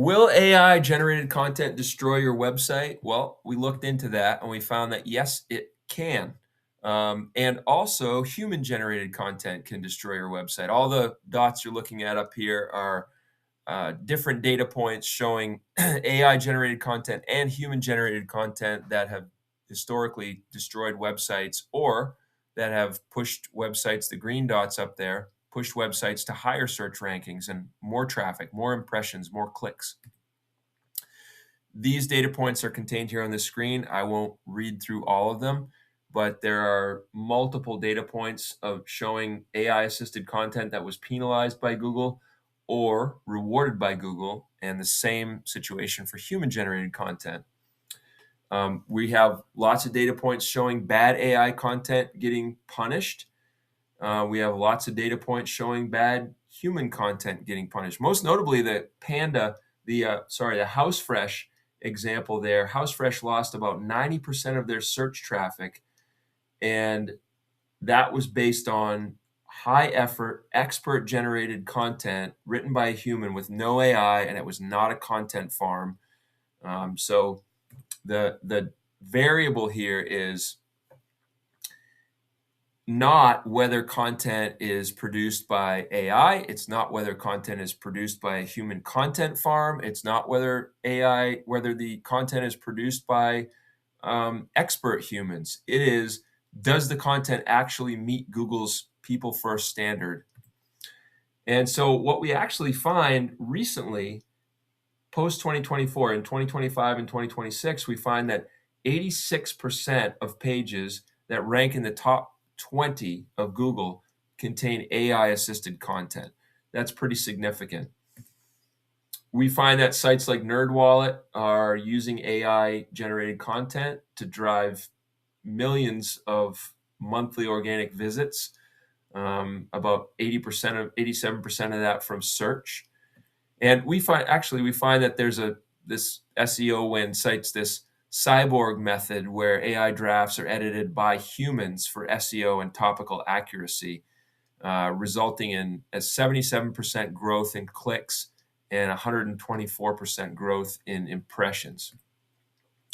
Will AI generated content destroy your website? Well, we looked into that and we found that yes, it can. And also, human generated content can destroy your website. All the dots you're looking at up here are different data points showing AI generated content and human generated content that have historically destroyed websites or that have pushed websites, the green dots up there, pushed websites to higher search rankings and more traffic, more impressions, more clicks. These data points are contained here on the screen. I won't read through all of them, but there are multiple data points of showing AI assisted content that was penalized by Google or rewarded by Google, and the same situation for human generated content. We have lots of data points showing bad AI content getting punished. We have lots of data points showing bad human content getting punished. Most notably, the HouseFresh example there. HouseFresh lost about 90% of their search traffic, and that was based on high effort, expert generated content written by a human with no AI, and it was not a content farm. So the variable here is not whether content is produced by AI. It's not whether content is produced by a human content farm. It's not whether the content is produced by expert humans. It is, does the content actually meet Google's people first standard? And so what we actually find recently, post 2024, in 2025 and 2026, we find that 86% of pages that rank in the top 20 of Google contain AI assisted content. That's pretty significant. We find that sites like NerdWallet are using AI generated content to drive millions of monthly organic visits, about 87% of that from search. And we find that there's this SEOwind cites this cyborg method where AI drafts are edited by humans for SEO and topical accuracy, resulting in a 77% growth in clicks and 124% growth in impressions.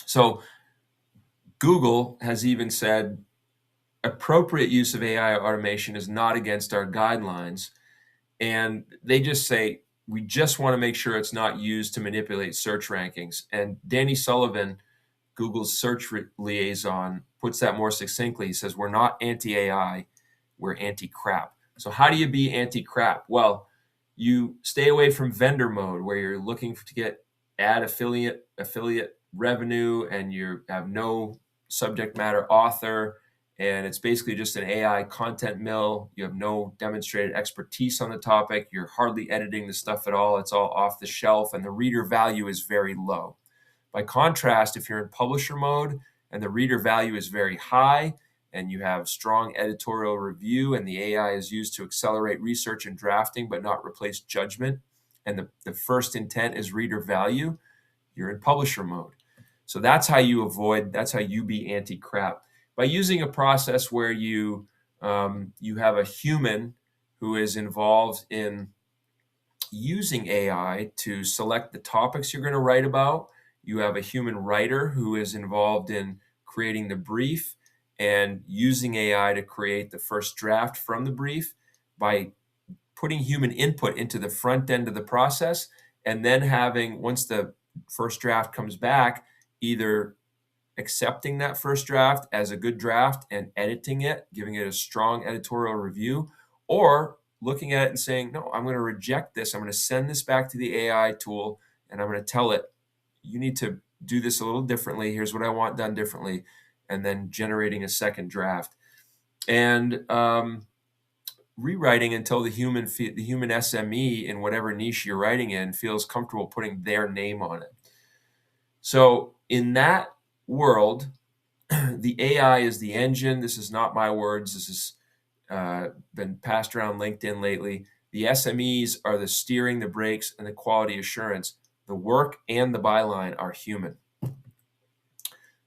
So Google has even said appropriate use of AI automation is not against our guidelines. And they just say, we just want to make sure it's not used to manipulate search rankings. And Danny Sullivan, Google's search liaison, puts that more succinctly. He says, we're not anti-AI, we're anti-crap. So how do you be anti-crap? Well, you stay away from vendor mode, where you're looking to get affiliate revenue and you have no subject matter author, and it's basically just an AI content mill. You have no demonstrated expertise on the topic. You're hardly editing the stuff at all. It's all off the shelf, and the reader value is very low. By contrast, if you're in publisher mode and the reader value is very high and you have strong editorial review and the AI is used to accelerate research and drafting but not replace judgment, and the first intent is reader value, you're in publisher mode. So that's how you be anti-crap. By using a process where you have a human who is involved in using AI to select the topics you're going to write about. You have a human writer who is involved in creating the brief and using AI to create the first draft from the brief. By putting human input into the front end of the process, and then having, once the first draft comes back, either accepting that first draft as a good draft and editing it, giving it a strong editorial review, or looking at it and saying, no, I'm going to reject this. I'm going to send this back to the AI tool and I'm going to tell it, you need to do this a little differently. Here's what I want done differently. And then generating a second draft. And rewriting until the human SME in whatever niche you're writing in feels comfortable putting their name on it. So in that world, the AI is the engine. This is not my words. This has been passed around LinkedIn lately. The SMEs are the steering, the brakes, and the quality assurance. The work and the byline are human.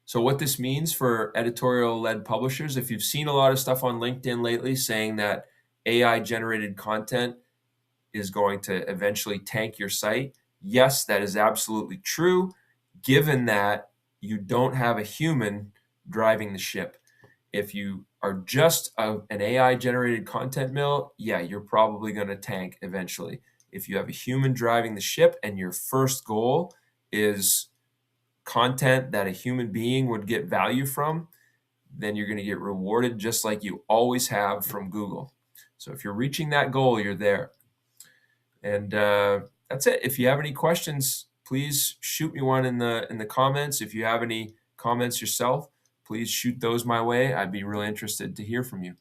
So what this means for editorial-led publishers, if you've seen a lot of stuff on LinkedIn lately saying that AI-generated content is going to eventually tank your site, Yes, that is absolutely true, given that you don't have a human driving the ship. If you are just an AI generated content mill, yeah, you're probably going to tank eventually. If you have a human driving the ship and your first goal is content that a human being would get value from, then you're going to get rewarded just like you always have from Google. So if you're reaching that goal, you're there. And that's it. If you have any questions, please shoot me one in the comments. If you have any comments yourself, please shoot those my way. I'd be really interested to hear from you.